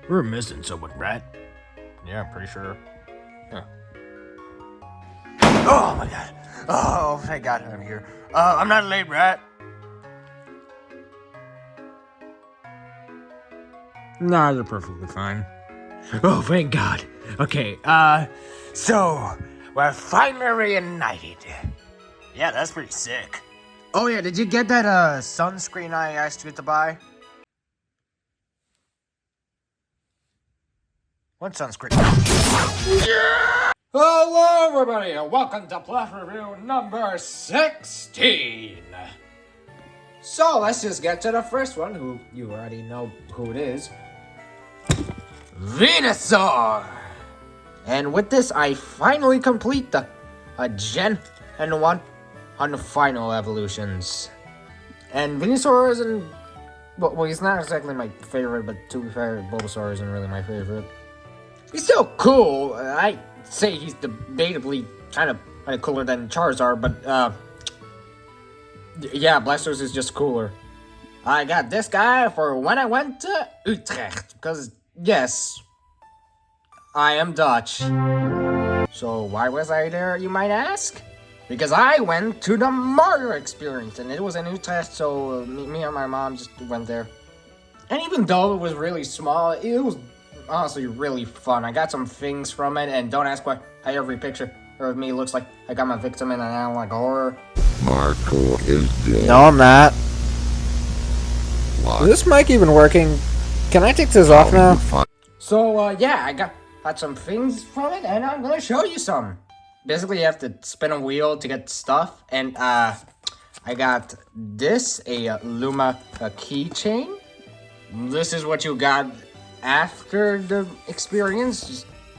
We're missing someone, right? Yeah, I'm pretty sure. Yeah. Oh my god. Oh, thank god I'm here. I'm not late, right? Nah, you're perfectly fine. Oh, thank god. Okay, so, we're finally reunited. Yeah, that's pretty sick. Oh yeah, did you get that, sunscreen I asked you to buy? What sunscreen? Yeah! Hello, everybody, and welcome to Plush Review number 16. So, let's just get to the first one, who you already know who it is. Venusaur! And with this, I finally complete the Gen and 1 on the final evolutions. And Venusaur isn't... Well, he's not exactly my favorite, but to be fair, Bulbasaur isn't really my favorite. He's still cool. I'd say he's debatably kind of cooler than Charizard, but, yeah, Blastoise is just cooler. I got this guy for when I went to Utrecht, because, yes, I am Dutch. So why was I there, you might ask? Because I went to the Mario experience, and it was in Utrecht, so me and my mom just went there. And even though it was really small, it was honestly really fun. I got some things from it, and don't ask why every picture of me looks like I got my victim in an analog horror. Marco is dead. No, I'm not. What? Is this mic even working? Can I take this off now? So, yeah, I got some things from it, and I'm gonna show you some. Basically, you have to spin a wheel to get stuff, and, I got this, a Luma keychain. This is what you got after the experience.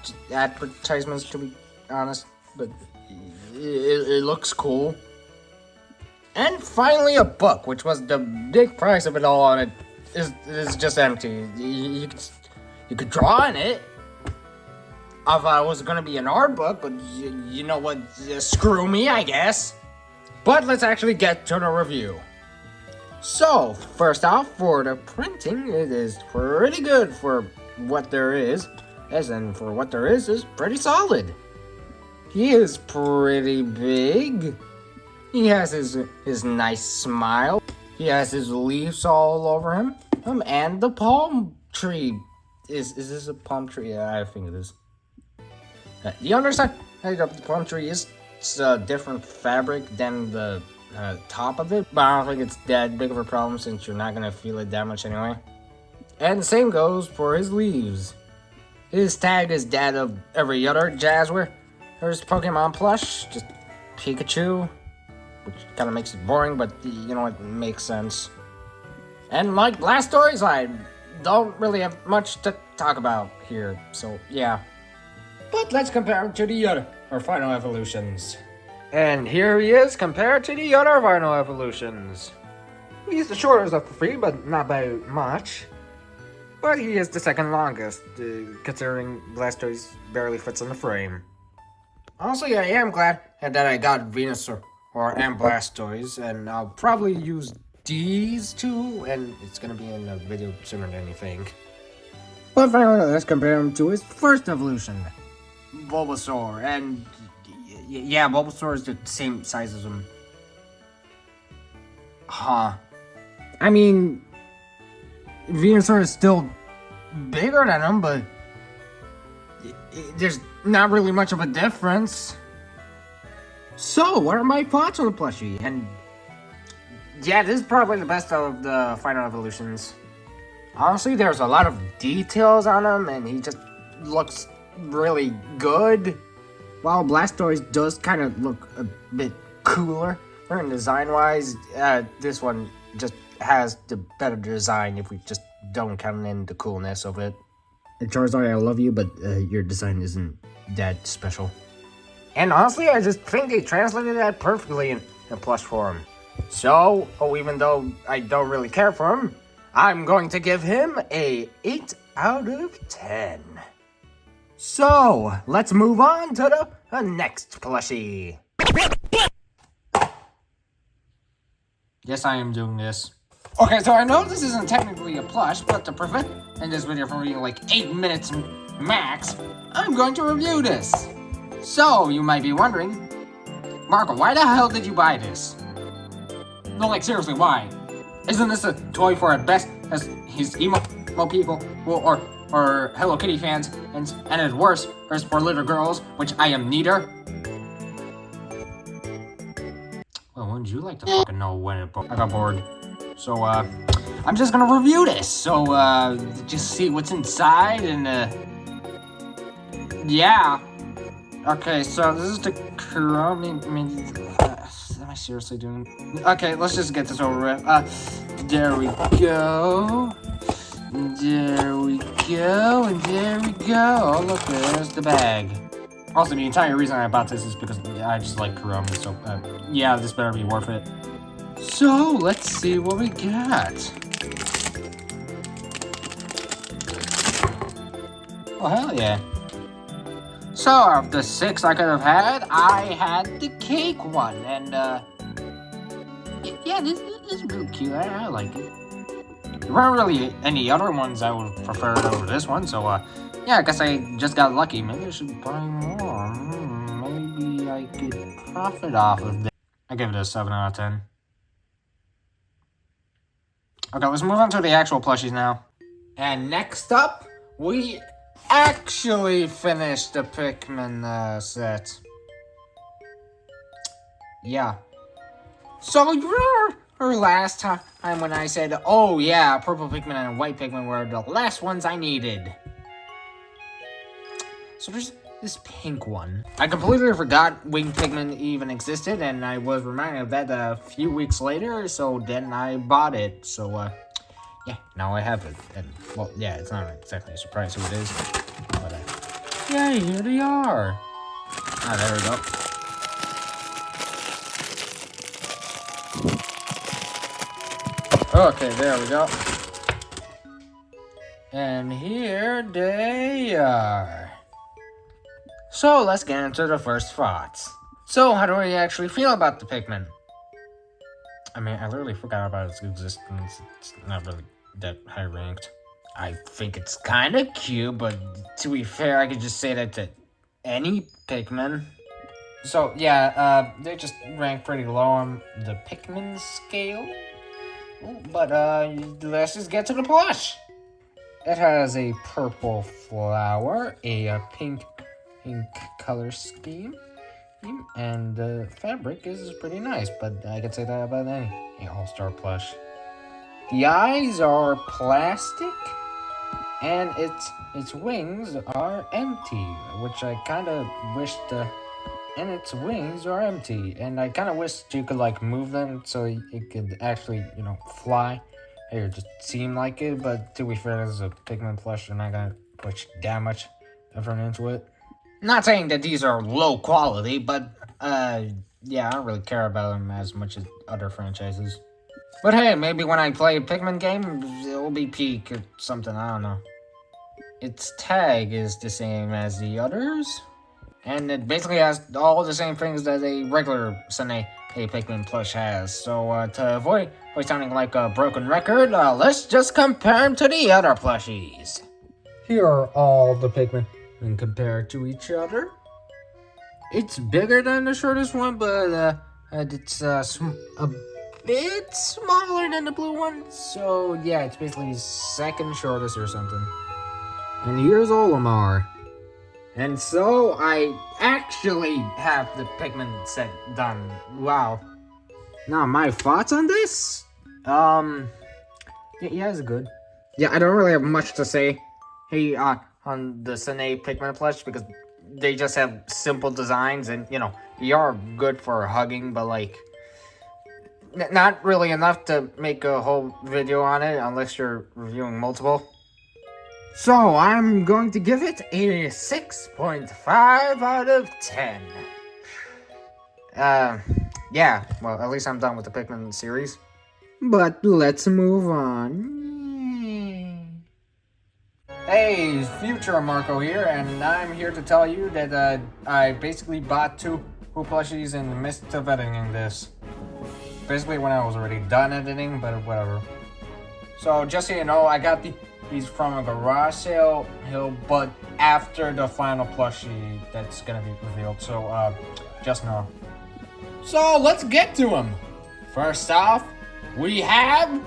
Just advertisements, to be honest, but it looks cool. And finally, a book, which was the big price of it all on it. Is just empty. You could draw in it. I thought it was gonna be an art book, but you know what? Screw me, I guess. But let's actually get to the review. So, first off, for the printing, it is pretty good for what there is. As in, for what there is pretty solid. He is pretty big. He has his nice smile. He has his leaves all over him. And the palm tree. Is this a palm tree? Yeah, I think it is. The underside of the palm tree is a different fabric than the top of it, but I don't think it's that big of a problem since you're not gonna feel it that much anyway. And the same goes for his leaves. His tag is that of every other Jazzware. There's Pokemon plush, just Pikachu, which kind of makes it boring, but you know, it makes sense. And like Blastoise, I don't really have much to talk about here, so yeah. But let's compare him to the other, or final evolutions. And here he is compared to the other final evolutions. He's the shortest of the three, but not by much. But he is the second longest, considering Blastoise barely fits in the frame. Honestly, I am glad that I got Venusaur and Blastoise, and I'll probably use these two, and it's gonna be in a video sooner than you think. But finally, let's compare him to his first evolution, Bulbasaur, and yeah, Bulbasaur is the same size as him. Huh. I mean, Venusaur is still bigger than him, but there's not really much of a difference. So, what are my thoughts on the plushie? And yeah, this is probably the best of the final evolutions. Honestly, there's a lot of details on him, and he just looks really good. While Blastoise does kind of look a bit cooler, and design-wise, this one just has the better design if we just don't count in the coolness of it. And Charizard, I love you, but your design isn't that special. And honestly, I just think they translated that perfectly in plush form. So, even though I don't really care for him, I'm going to give him a 8 out of 10. So, let's move on to the next plushie. Yes, I am doing this. Okay, so I know this isn't technically a plush, but to prevent in this video for being like 8 minutes max, I'm going to review this. So, you might be wondering, Marco, why the hell did you buy this? No, like, seriously, why? Isn't this a toy for at best as his emo people, or Hello Kitty fans, and at worst, is for little girls, which I am neither? Well, wouldn't you like to fucking know when I got bored? So, I'm just gonna review this, so, just see what's inside, and, yeah. Okay, so this is the Kirby, am I seriously doing? Okay, let's just get this over with. There we go. There we go, and there we go. Oh, look, there's the bag. Also, the entire reason I bought this is because I just like Kirby, so, yeah, this better be worth it. So, let's see what we got. Oh, hell yeah. So, of the 6 I could have had, I had the cake one, and, yeah, this is really cute. I like it. There weren't really any other ones I would prefer over this one, so, yeah, I guess I just got lucky. Maybe I should buy more. Maybe I could profit off of this. I give it a 7 out of 10. Okay, let's move on to the actual plushies now. And next up, we actually finished the Pikmin set. Yeah. So you remember last time when I said, oh yeah, purple Pikmin and white Pikmin were the last ones I needed. So there's this pink one. I completely forgot winged Pikmin even existed, and I was reminded of that a few weeks later, so then I bought it. So, yeah, now I have it. And, well, yeah, it's not exactly a surprise who it is. But, yeah, here they are. Ah, there we go. Okay, there we go. And here they are. So, let's get into the first thoughts. So, how do we actually feel about the Pikmin? I mean, I literally forgot about its existence. It's not really that high ranked. I think it's kind of cute, but to be fair, I could just say that to any Pikmin. So, yeah, they just rank pretty low on the Pikmin scale. But, let's just get to the plush. It has a purple flower, a pink color scheme, and the fabric is pretty nice, but I could say that about any all-star plush. The eyes are plastic, and its wings are empty, which I kind of wish and its wings are empty, and I kind of wish you could like move them so it could actually, fly, or just seem like it, but to be fair, this is a Pikmin plush, they're not gonna put that much effort into it. Not saying that these are low quality, but, yeah, I don't really care about them as much as other franchises. But hey, maybe when I play a Pikmin game, it'll be peak or something, I don't know. Its tag is the same as the others, and it basically has all the same things that a regular Sunday Pikmin plush has. So, to avoid sounding like a broken record, let's just compare them to the other plushies. Here are all the Pikmin. And compared to each other, it's bigger than the shortest one, but it's a bit smaller than the blue one. So yeah, it's basically second shortest or something. And here's Olimar. And so I actually have the Pikmin set done. Wow. Now my thoughts on this? Yeah, it's good. Yeah, I don't really have much to say. Hey, on the Sine Pikmin plush, because they just have simple designs and, they are good for hugging, but, like, not really enough to make a whole video on it unless you're reviewing multiple. So, I'm going to give it a 6.5 out of 10. Yeah, well, at least I'm done with the Pikmin series. But let's move on. Hey, Future Marco here, and I'm here to tell you that I basically bought 2 plushies in the midst of editing this. Basically when I was already done editing, but whatever. So just so you know, I got the he's from a garage sale, but after the final plushie that's gonna be revealed. So, just know. So let's get to him. First off, we have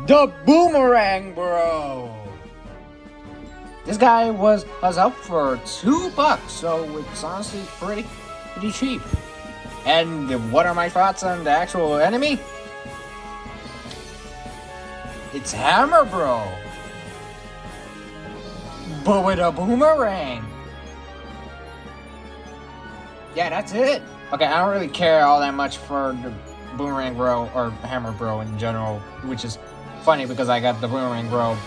the Boomerang Bro. This guy was up for $2, so it's honestly pretty cheap. And what are my thoughts on the actual enemy? It's Hammer Bro, but with a boomerang. Yeah, that's it. Okay, I don't really care all that much for the Boomerang Bro or Hammer Bro in general, which is funny because I got the Boomerang Bro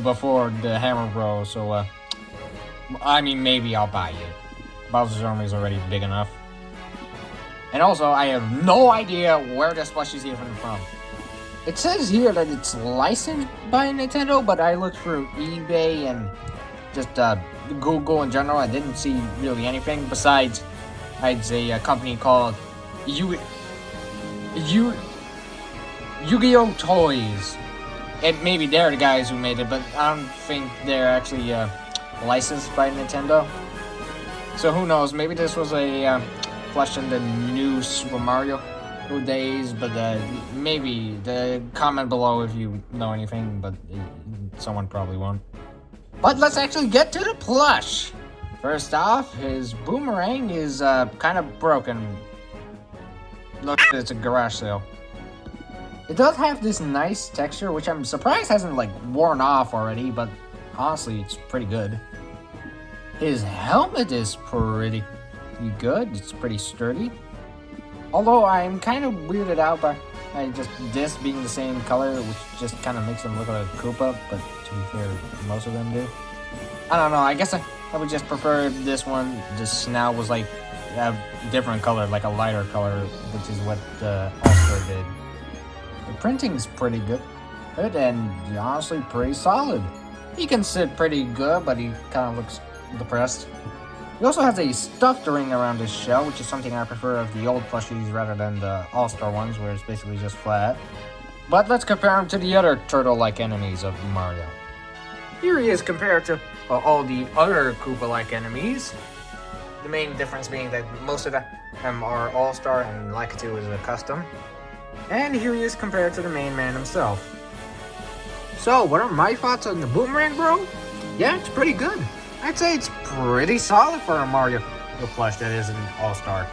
before the Hammer Bro, so I mean, maybe I'll buy it. Bowser's Army is already big enough. And also, I have no idea where this plushie is even from. It says here that it's licensed by Nintendo, but I looked through eBay and just Google in general. I didn't see really anything besides, I'd say, a company called Yu-Gi-Oh! Toys. And maybe they're the guys who made it, but I don't think they're actually licensed by Nintendo. So who knows? Maybe this was a plush in the new Super Mario days, but maybe comment below if you know anything, but someone probably won't. But let's actually get to the plush. First off, his boomerang is kind of broken. Look, it's a garage sale. It does have this nice texture, which I'm surprised hasn't like worn off already, but honestly, it's pretty good. His helmet is pretty good. It's pretty sturdy. Although I'm kind of weirded out by just this being the same color, which just kind of makes him look like a Koopa, but to be fair, most of them do. I don't know, I guess I would just prefer this one. The snout was like a different color, like a lighter color, which is what the All-Star did. The printing's pretty good, and honestly pretty solid. He can sit pretty good, but he kind of looks depressed. He also has a stuffed ring around his shell, which is something I prefer of the old plushies rather than the All-Star ones, where it's basically just flat. But let's compare him to the other turtle-like enemies of Mario. Here he is compared to all the other Koopa-like enemies. The main difference being that most of them are All-Star and Lakitu is a custom. And here he is compared to the main man himself. So, what are my thoughts on the Boomerang Bro? Yeah, it's pretty good. I'd say it's pretty solid for a Mario plush that is an All-Star.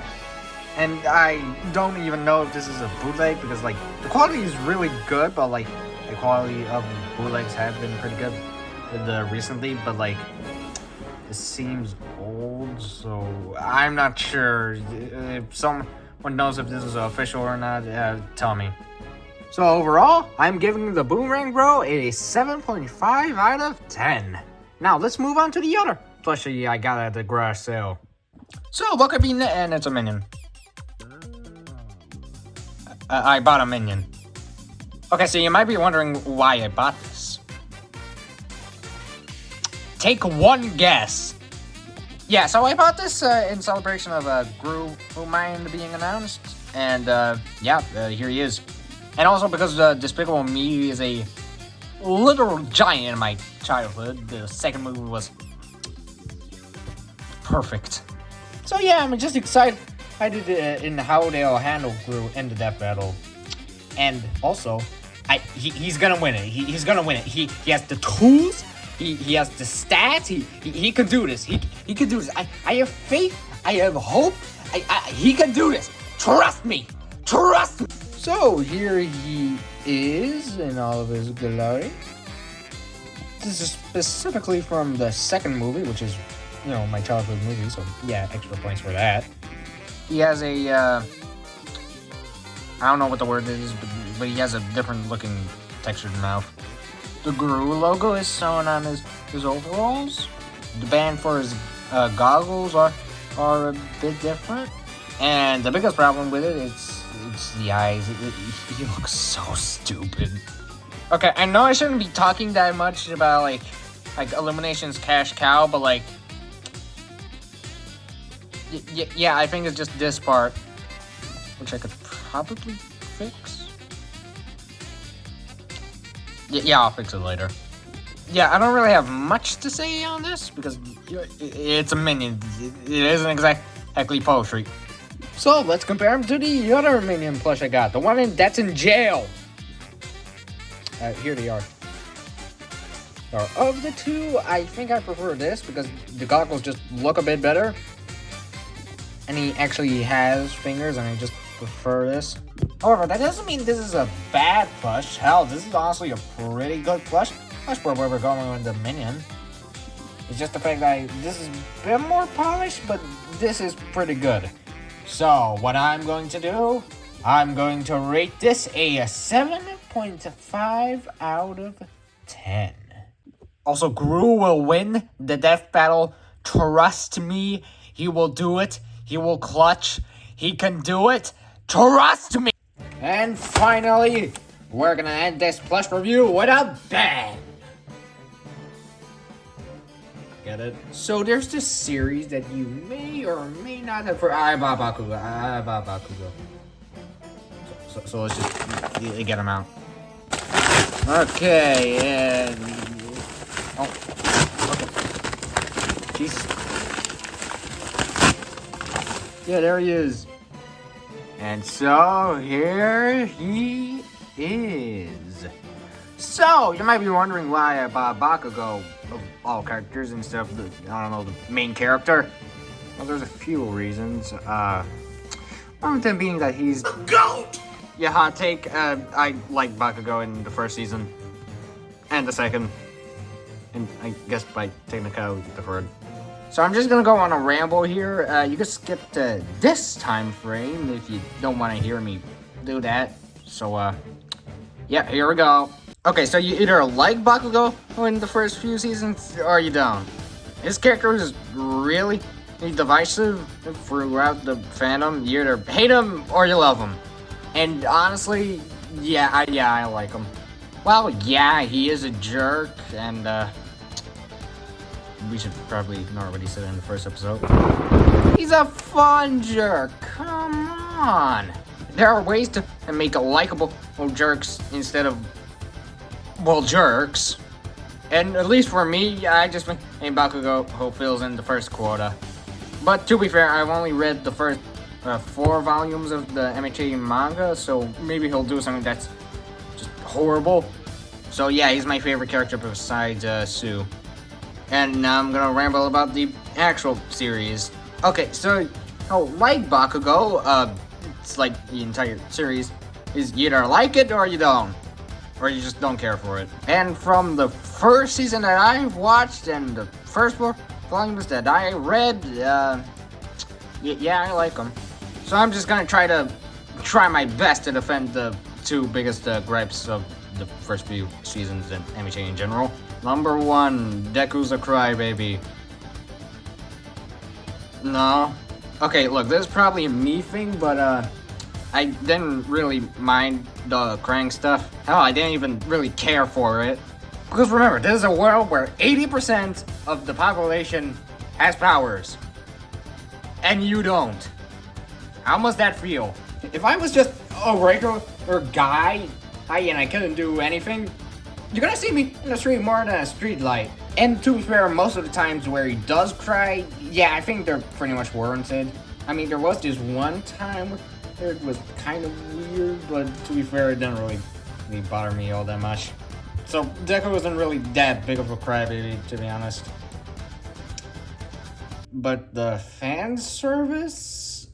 And I don't even know if this is a bootleg because, like, the quality is really good, but, like, the quality of bootlegs have been pretty good recently, but, like, it seems old, so I'm not sure. If someone knows if this is official or not, tell me. So overall, I'm giving the Boomerang Bro a 7.5 out of 10. Now let's move on to the other plushie I got at the garage sale. So look at me, and it's a minion. I bought a minion. Okay, so you might be wondering why I bought this. Take one guess. Yeah, so I bought this in celebration of Gru Mine being announced, and here he is. And also because Despicable Me is a literal giant in my childhood. The second movie was perfect. So yeah, I'm just excited in how they'll handle Gru in the death battle. And also, he's gonna win it. He's gonna win it. He has the tools. He has the stats. He can do this. He can do this. I have faith. I have hope. He can do this. Trust me. Trust me. So here he is in all of his glory. This is specifically from the second movie, which is, my childhood movie. So yeah, extra points for that. He has a, I don't know what the word is, but he has a different looking textured mouth. The Gru logo is sewn on his overalls. The band for his goggles are a bit different. And the biggest problem with it, it's the eyes. He looks so stupid. Okay, I know I shouldn't be talking that much about like Illumination's cash cow, but like, yeah, I think it's just this part, which I could probably fix. Yeah, I'll fix it later. yeah, I don't really have much to say on this because it's a minion. It isn't exactly poetry. So let's compare him to the other minion plush I got, the one that's in jail. Here they are. Of the two, I think I prefer this because the goggles just look a bit better. And he actually has fingers, and I just prefer this. However, that doesn't mean this is a bad plush. Hell, this is honestly a pretty good plush. That's where we're going with the minion. It's just the fact that this is a bit more polished, but this is pretty good. So, what I'm going to do, I'm going to rate this a 7.5 out of 10. Also, Gru will win the death battle. Trust me, he will do it. He will clutch. He can do it. Trust me. And finally, we're gonna end this plush review with a bang. Get it? So there's this series that you may or may not have heard. Bakugo. So let's just get him out. Okay, and oh, okay. Jeez. Yeah, there he is. And so here he is. So you might be wondering why I bought Bakugo of all characters instead of the the main character. Well, there's a few reasons. One of them being that he's the GOAT. Yeah, hot take. I like Bakugo in the first season and the second, and I guess by technicality the third. So I'm just gonna go on a ramble here. You can skip to this time frame if you don't want to hear me do that. So yeah, here we go. Okay, so you either like Bakugo in the first few seasons or you don't. His character is really divisive throughout the fandom. You either hate him or you love him. And honestly, yeah, I like him. Well, yeah, he is a jerk, and we should probably ignore what he said in the first episode. He's a fun jerk. Come on. There are ways to make likable jerks instead of, well, jerks. And at least for me, I just think Bakugo fulfills in the first quota. But to be fair, I've only read the first 4 volumes of the MHA manga, so maybe he'll do something that's just horrible. So yeah, he's my favorite character besides Sue. And now I'm gonna ramble about the actual series. Okay, so like Bakugo, it's like the entire series is you either like it or you don't, or you just don't care for it. And from the first season that I've watched and the first 4 volumes that I read, yeah, I like them. So I'm just gonna try my best to defend the 2 biggest gripes of the first few seasons in MHA in general. Number 1, Deku's a crybaby. No. Okay, look, this is probably a me thing, but I didn't really mind the Krang stuff. Hell, I didn't even really care for it. Because remember, this is a world where 80% of the population has powers. And you don't. How must that feel? If I was just a regular guy, and I couldn't do anything, you're gonna see me in the street more than a street light. And to be fair, most of the times where he does cry, yeah, I think they're pretty much warranted. I mean, there was this one time where it was kind of weird, but to be fair, it didn't really bother me all that much. So Deku wasn't really that big of a crybaby, to be honest. But the fan service?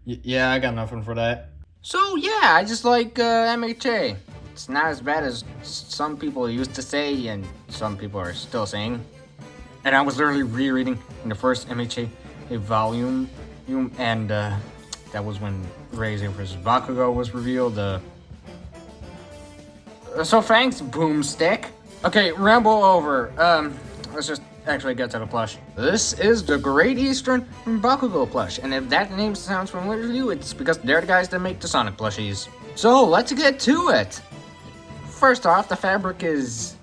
Yeah, I got nothing for that. So yeah, I just like MHA. It's not as bad as some people used to say and some people are still saying. And I was literally rereading in the first MHA volume, and that was when Razor vs. Bakugo was revealed. So thanks, Boomstick. Okay, ramble over. Let's just actually get to the plush. This is the Great Eastern Bakugo plush, and if that name sounds familiar to you, it's because they're the guys that make the Sonic plushies. So let's get to it. First off, the fabric is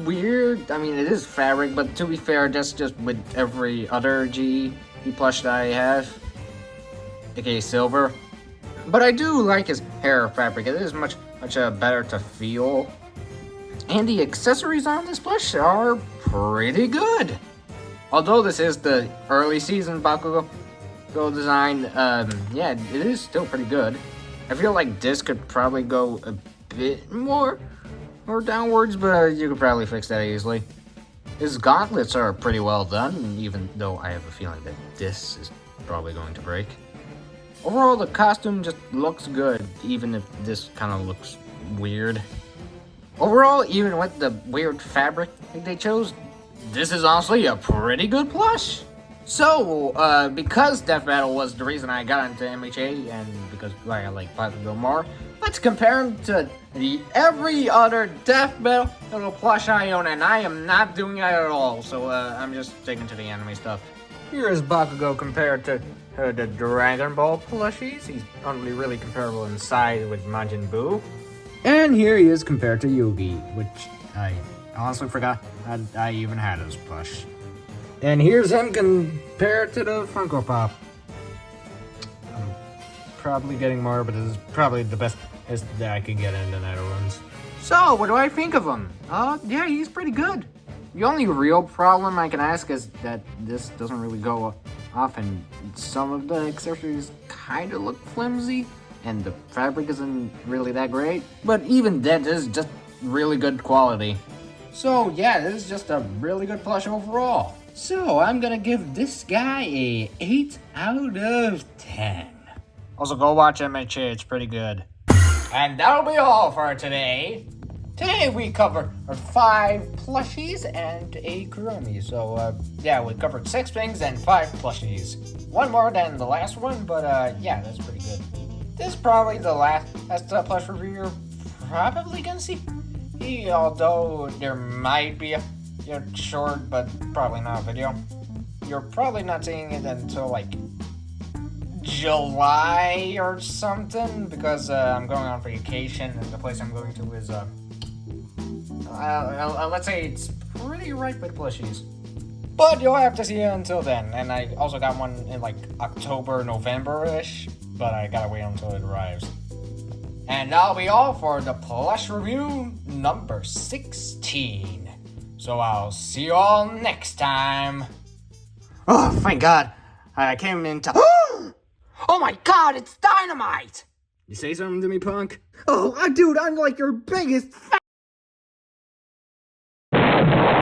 weird. I mean, it is fabric, but to be fair, that's just with every other GE plush that I have, aka Silver. But I do like his hair fabric. It is much better to feel. And the accessories on this plush are pretty good. Although this is the early season Bakugo design, yeah, it is still pretty good. I feel like this could probably go a bit more downwards, but you could probably fix that easily. His gauntlets are pretty well done, even though I have a feeling that this is probably going to break. Overall, the costume just looks good, even if this kind of looks weird. Overall, even with the weird fabric that they chose, this is honestly a pretty good plush. So, because Death Battle was the reason I got into MHA, and because I like Bakugo more, let's compare him to every other Death Battle little plush I own, and I am not doing that at all, so I'm just sticking to the anime stuff. Here is Bakugo compared to the Dragon Ball plushies. He's only really comparable in size with Majin Buu. And here he is compared to Yugi, which I honestly forgot I even had his plush. And here's him compared to the Funko Pop. I'm probably getting more, but this is probably the best that I could get in the Netherlands. So, what do I think of him? Yeah, he's pretty good. The only real problem I can ask is that this doesn't really go off, and some of the accessories kind of look flimsy, and the fabric isn't really that great. But even that is just really good quality. So yeah, this is just a really good plush overall. So I'm gonna give this guy a 8 out of 10. Also, go watch MHA, it's pretty good. And that'll be all for today. Today we covered 5 plushies and a Kurumi. So yeah, we covered 6 things and 5 plushies. One more than the last one, but yeah, that's pretty good. This is probably the last plush review you're probably gonna see. Although there might be a short, but probably not a video. You're probably not seeing it until like July or something, because I'm going on vacation, and the place I'm going to is let's say it's pretty ripe with plushies. But you'll have to see it until then. And I also got one in like October, November-ish, but I gotta wait until it arrives. And that'll be all for the plush review number 16. So I'll see you all next time. Oh, thank God. I came into... Oh my God, it's dynamite! You say something to me, punk? Oh, dude, I'm like your biggest fan!